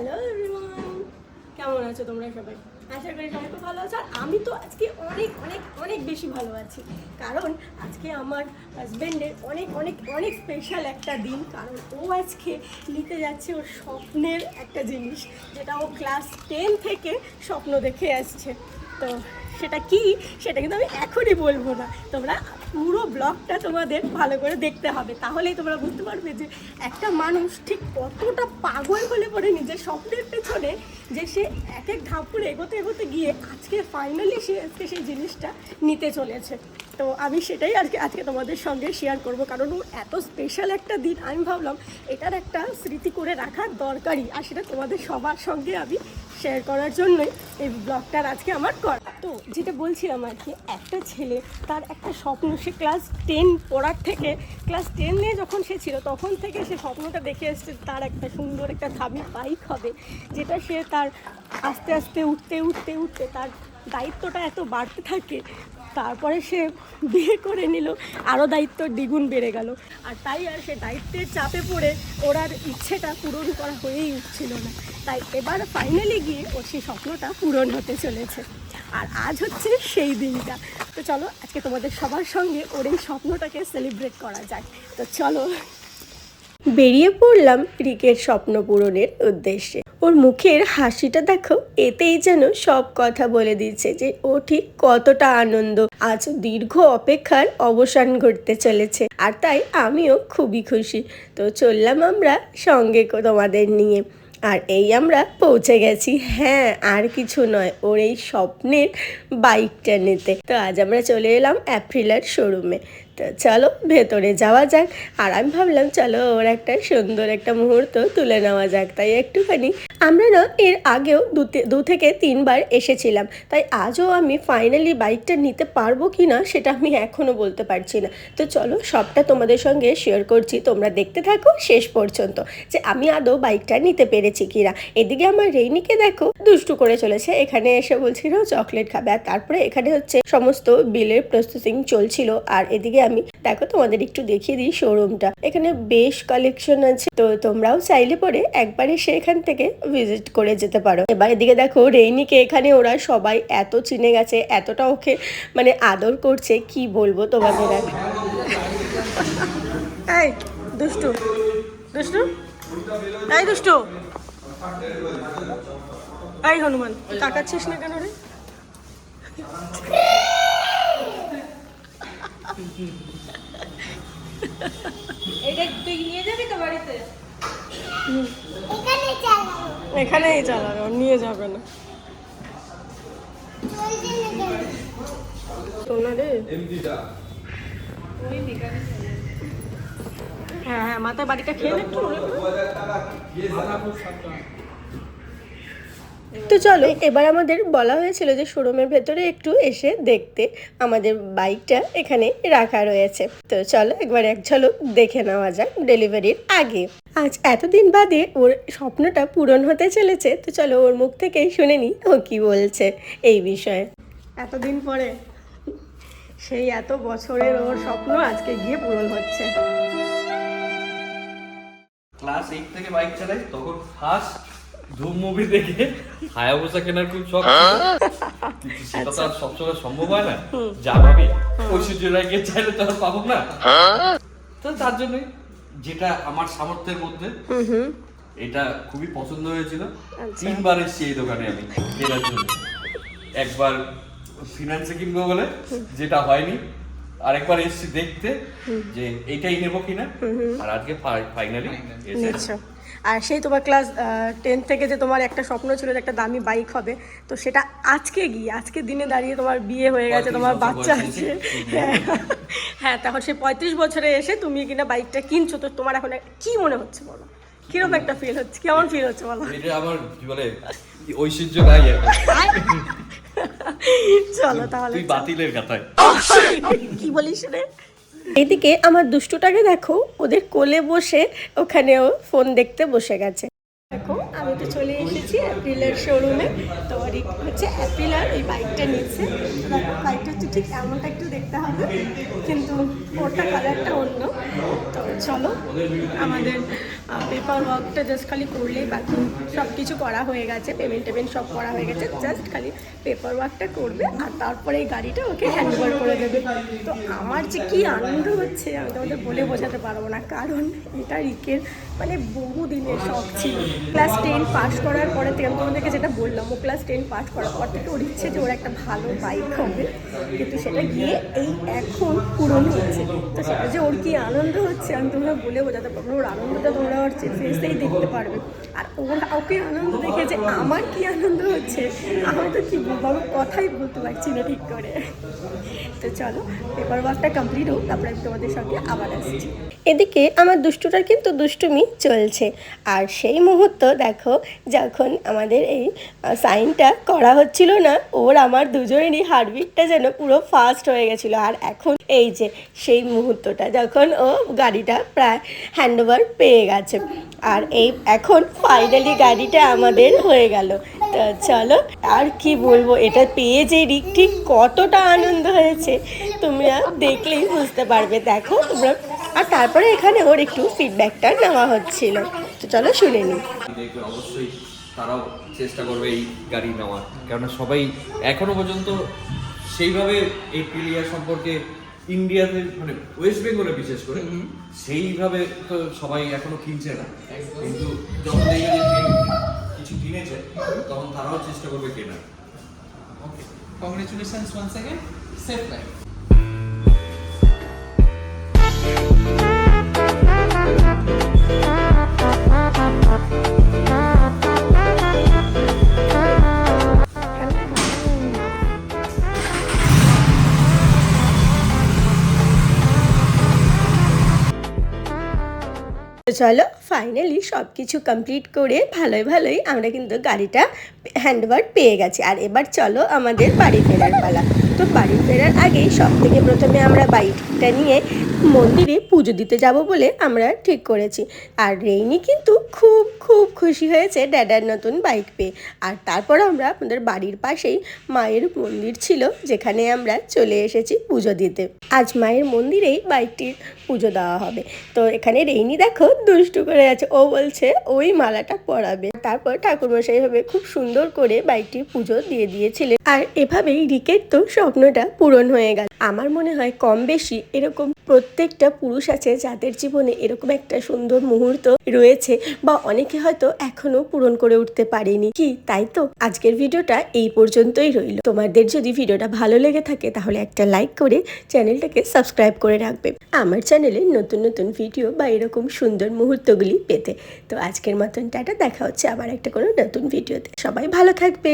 Hello everyone, কেমন আছো তোমরা সবাই? আশা করি সবাই খুব ভালো আছো। আর আমি তো আজকে অনেক অনেক অনেক বেশি ভালো আছি, কারণ আজকে আমার হাজব্যান্ডের অনেক অনেক অনেক স্পেশাল একটা দিন। কারণ ও আজকে নিতে যাচ্ছে ওর স্বপ্নের একটা জিনিস, যেটা ও ক্লাস 10 থেকে স্বপ্ন দেখে আসছে। তো সেটা কি, সেটা কিন্তু আমি এখনই বলবো না, তোমরা পুরো ব্লগটা তোমাদের ভালো করে দেখতে হবে, তাহলেই তোমরা বুঝতে পারবে যে একটা মানুষ ঠিক কতটা পাগল হলে পড়ে নিজের স্বপ্নের পেছনে, যে সে এক এক ধাপ করে এগোতে এগোতে গিয়ে আজকে ফাইনালি সে আজকে সেই জিনিসটা নিতে চলেছে। তো আমি সেটাই আজকে তোমাদের সঙ্গে শেয়ার করব, কারণ ও এত স্পেশাল একটা দিন, আমি ভাবলাম এটার একটা স্মৃতি করে রাখার দরকারই, আর সেটা তোমাদের সবার সঙ্গে আমি শেয়ার করার জন্যই এই ব্লগটার আজকে আমার করা। তো যেটা বলছিলাম আর কি, একটা ছেলে তার একটা স্বপ্ন, সে ক্লাস 10 পড়ার থেকে, ক্লাস 10 নিয়ে যখন সে ছিল তখন থেকে সে স্বপ্নটা দেখে এসছে তার একটা সুন্দর একটা দামি বাইক হবে, যেটা সে তার আস্তে আস্তে উঠতে উঠতে উঠতে তার দায়িত্বটা এত বাড়তে থাকে, তারপরে সে বিয়ে করে নিল, আরও দায়িত্ব দ্বিগুণ বেড়ে গেল। আর তাই আর সে দায়িত্বের চাপে পড়ে ওর আর ইচ্ছেটা পূরণ করা হয়েই উঠছিল না। তাই এবার ফাইনালি গিয়ে ওর সেই স্বপ্নটা পূরণ হতে চলেছে, আর আজ হচ্ছে সেই দিনটা। তো চলো আজকে তোমাদের সবার সঙ্গে ওর এই স্বপ্নটাকে সেলিব্রেট করা যাক। তো চলো বেরিয়ে পড়লাম রিকের স্বপ্ন পূরণের উদ্দেশ্যে। ওর মুখের হাসিটা দেখো, এতেই যেন সব কথা বলে দিচ্ছে যে ও ঠিক কতটা আনন্দ, আজ দীর্ঘ অপেক্ষার অবসান ঘটতে চলেছে। আর তাই আমিও খুবই খুশি। তো চললাম আমরা সঙ্গে তোমাদের নিয়ে, আর এই আমরা পৌঁছে গেছি, হ্যাঁ আর কিছু নয়, ওর এই স্বপ্নের বাইকটা নিতে। তো আজ আমরা চলে এলাম অ্যাপ্রিলার শোরুমে। তো চলো ভেতরে যাওয়া যাক। আর আমি ভাবলাম চলো ওর একটা সুন্দর একটা মুহূর্ত তুলে নেওয়া যাক। তাই একটুখানি আমরা না এর আগেও 2 থেকে 3 বার এসেছিলাম, তাই আজও আমি ফাইনালি বাইকটা নিতে পারবো কি না সেটা আমি এখনও বলতে পারছি না। তো চলো সবটা তোমাদের সঙ্গে শেয়ার করছি, তোমরা দেখতে থাকো শেষ পর্যন্ত যে আমি আদৌ বাইকটা নিতে পেরেছি কিনা। এদিকে আমার রেইনিকে দেখো দুষ্টু করে চলেছে, এখানে এসে বলছিল চকলেট খাবে, আর তারপরে এখানে হচ্ছে সমস্ত বিলের প্রসেসিং চলছিল। আর এদিকে আমি দেখো তোমাদের একটু দেখিয়ে দিই শোরুমটা, এখানে বেশ কালেকশন আছে, তো তোমরাও চাইলে পরে একবার এসে এখান থেকে ভিজিট করে যেতে পারো। এবার এদিকে দেখো রেইনিকে এখানে ওরা সবাই এত চিনে গেছে, এতটা ওকে মানে আদর করছে, কি বলবো তোমাদের। এই দুষ্টু দুষ্টু, এই দুষ্টু, এই হনুমান তাকাচ্ছিস না কেন রে? এটা তুই নিয়ে যাবি তো বাড়িতে? এখানেই চালাবে, নিয়ে যাবে না। হ্যাঁ হ্যাঁ, মাথায় বাড়িটা খেয়ে একটু। তো চলো এবার আমাদের বলা হয়েছিল যে শোরুমের ভেতরে একটু এসে দেখতে, আমাদের বাইকটা এখানে রাখা রয়েছে। তো চলো একবার এক ঝলক দেখে নেওয়া যাক ডেলিভারির আগে। আজ এতদিন বাদে ওর স্বপ্নটা পূরণ হতে চলেছে, তো চলো ওর মুখ থেকেই শুনে নি ও কি বলছে এই বিষয়ে। এতদিন পরে সেই এত বছরের ওর স্বপ্ন আজকে গিয়ে পূরণ হচ্ছে। ক্লাস 8 থেকে বাইক চালাই, তখন ফার্স্ট ধুম মুভি দেখে হায়াবুসা কেনার খুব শখ। সেটা তো আর সবসময় সম্ভব হয় না, যা ভাবি ঐশ্বর্যরায় গিয়ে চাইলে তো আর পাবো না। তো তার জন্য যেটা আমার সামর্থ্যের মধ্যে, এটা খুবই পছন্দ হয়েছিল। 3 বার এসেছি এই দোকানে আমি কেনার জন্য। একবার ফিনান্সে কিনবো বলে, যেটা হয়নি, আরেকবার এসেছি দেখতে যে এইটাই নেবো কিনা, আর আজকে ফাইনালি এসেছি। আর সেই তোমার ক্লাস 10 থেকে যে তোমার একটা স্বপ্ন ছিল যে একটা দামি বাইক হবে, তো সেটা আজকে গিয়ে আজকের দিনে দাঁড়িয়ে তোমার বিয়ে হয়ে গেছে, তোমার বাচ্চা আছে, হ্যাঁ তখন সে 35 বছরে এসে তুমি কিনা বাইকটা কিনছো, তো তোমার এখন কি মনে হচ্ছে বলো? কিরকম একটা ফিল হচ্ছে, কেমন ফিল হচ্ছে বলো? এটা আমার কি বলে ঐশ্বর্য গাই। চলো তাহলে তুই বাতিলের কথায় কি বলিস রে। এদিকে আমার দুষ্টুটাকে দেখো, ওদের কোলে বসে ওখানেও ফোন দেখতে বসে গেছে। দেখো আমি তো চলে এসেছি অ্যাপ্রিলের শোরুমে। তো হচ্ছে অ্যাপ্রিল আর এই বাইকটা নিচ্ছে। বাইকটা হচ্ছে ঠিক এমনটা একটু দেখতে হবে, কিন্তু ওটা কালারটা অন্য। তো চলো, আমাদের পেপার ওয়ার্কটা জাস্ট খালি করলেই বাকি সব কিছু করা হয়ে গেছে, পেমেন্ট সব করা হয়ে গেছে, জাস্ট খালি পেপার ওয়ার্কটা করবে আর তারপরে এই গাড়িটা ওকে হ্যান্ড ওভার করে দেবে। তো আমার যে কী আনন্দ হচ্ছে আমি তোমাদের বলে বোঝাতে পারবো না, কারণ এটা রিকের মানে বহু দিনের শখ ছিল। ক্লাস 10 পাস করার পরে থেকে আমি তোমাদেরকে যেটা বললাম, ও ক্লাস 10 পাস করার পর থেকে ওর ইচ্ছে যে ওর একটা ভালো বাইক হবে, কিন্তু সেটা গিয়ে এই এখন পূরণ হচ্ছে। তো সেটা যে ওর কী আনন্দ হচ্ছে আমি তোমরা বলে বোঝাতে পারবো না। ওর আনন্দটা তোমরা ওর ফেসেই দেখতে পারবে। আর ওকে আনন্দ দেখে যে আমার কী আনন্দ হচ্ছে আমি তো কী বলবো, আমি কথাই বলতে পারছি না ঠিক করে। তো চলো পেপার ওয়ার্কটা কমপ্লিট হোক, তারপরে আমি তোমাদের সঙ্গে আবার আসছি। এদিকে আমার দুষ্টুটার কিন্তু দুষ্টুমি চলছে। আর সেই মুহূর্ত দেখো, যখন আমাদের এই সাইনটা করা হচ্ছিল না, ওর আমার দুজনেরই হার্টবিটটা যেন পুরো ফাস্ট হয়ে গেছিলো। আর এখন এই যে সেই মুহূর্তটা যখন ও গাড়িটা প্রায় হ্যান্ডওভার পেয়ে গেছে, আর এই এখন ফাইনালি গাড়িটা আমাদের হয়ে গেল। তো চলো, আর কি বলবো, এটা পেয়ে যে রিক ঠিক কতটা আনন্দ হয়েছে তোমরা দেখলেই বুঝতে পারবে। দেখো তোমরা, আর তারপরে এখানে ওর একটু ফিডব্যাকটা নেওয়া হচ্ছিল। তো চলো শুনে নিই। দেখবে অবশ্যই তারাও চেষ্টা করবে এই গাড়ি নেওয়ার, কেননা সবাই এখনো পর্যন্ত সেইভাবে এপ্রিলিয়া সম্পর্কে ইন্ডিয়াতে মানে ওয়েস্ট বেঙ্গলে বিশেষ করে সেইভাবে তো সবাই এখনো কিনছে না, কিন্তু যখন দেখবে যে কিছু কিনেছে তখন তারাও চেষ্টা করবে কেনার। Okay. Congratulations once again. Safe life. চলো ফাইনালি সব কিছু কমপ্লিট করে ভালোই আমরা কিন্তু গাড়িটা হ্যান্ডওভার পেয়ে গেছি। আর এবার চলো আমাদের বাড়ি ফেরার পালা। তো বাড়ি ফেরার আগেই সব থেকে প্রথমে আমরা বাইকটা নিয়ে মন্দিরে পুজো দিতে যাব বলে আমরা ঠিক করেছি। আর রেইনি কিন্তু খুব খুশি হয়েছে ড্যাডার নতুন বাইক পেয়ে। আর তারপর আমরা আমাদের বাড়ির পাশেই মায়ের মন্দির ছিল, যেখানে আমরা চলে এসেছি পুজো দিতে। আজ মায়ের মন্দিরেই বাইকটির পুজো দেওয়া হবে। তো এখানে রেইনি দেখো দুষ্টু করে আছে, ও বলছে ওই মালাটা পরাবে। তারপর ঠাকুরমশাই ভাবে খুব সুন্দর করে বাইকটির পুজো দিয়ে দিয়েছিলেন। আর এভাবেই রিকের তো স্বপ্নটা পূরণ হয়ে গেল। আমার মনে হয় কম বেশি এরকম প্রত্যেকটা পুরুষ আছে যাদের জীবনে এরকম একটা সুন্দর মুহূর্ত রয়েছে, বা অনেকে হয়তো এখনো পূরণ করে উঠতে পারেনি। কি তাই তো আজকের ভিডিওটা এই পর্যন্তই রইল। তোমাদের যদি ভিডিওটা ভালো লেগে থাকে তাহলে একটা লাইক করে চ্যানেলটাকে সাবস্ক্রাইব করে রাখবে আমার চ্যানেলে নতুন ভিডিও বা এরকম সুন্দর মুহূর্তগুলি পেতে। তো আজকের মতন টাটা, দেখা হচ্ছে আবার একটা কোনো নতুন ভিডিওতে। সবাই ভালো থাকবে।